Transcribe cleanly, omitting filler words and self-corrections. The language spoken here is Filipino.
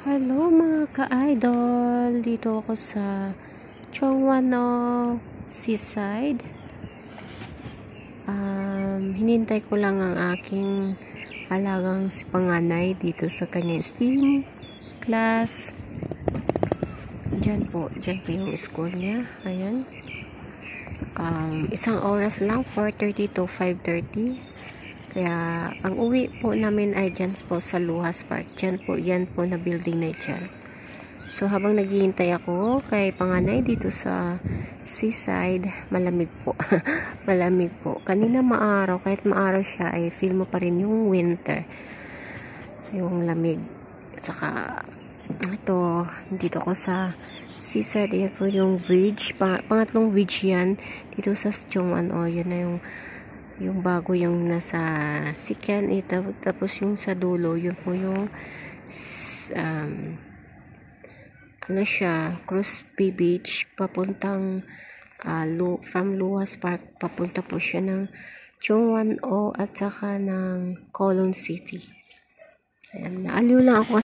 Hello mga ka-idol, dito ako sa Chongwano Seaside. Hinintay ko lang ang aking alagang si panganay dito sa kanyang STEAM class. Diyan po yung school niya. Ayan. Isang oras lang, 4:30 to 5:30. Kaya, ang uwi po namin ay dyan po sa Luhas Park. Yan po na building na dyan. So, habang naghihintay ako kay panganay dito sa seaside, malamig po. Malamig po. Kanina maaraw, kahit maaraw siya, ay feel mo pa rin yung winter. Yung lamig. At saka, ito, dito ako sa seaside. Yan po yung bridge. Pangatlong bridge yan. Dito sa Chongwano. Yun na yung bago yung nasa Sikan, tapos yung sa dulo, yun po yung ano siya, Crosby Beach, papuntang from Luhas Park, papunta po siya ng Chongwano at saka ng Kowloon City. Ayan, naaliw lang ako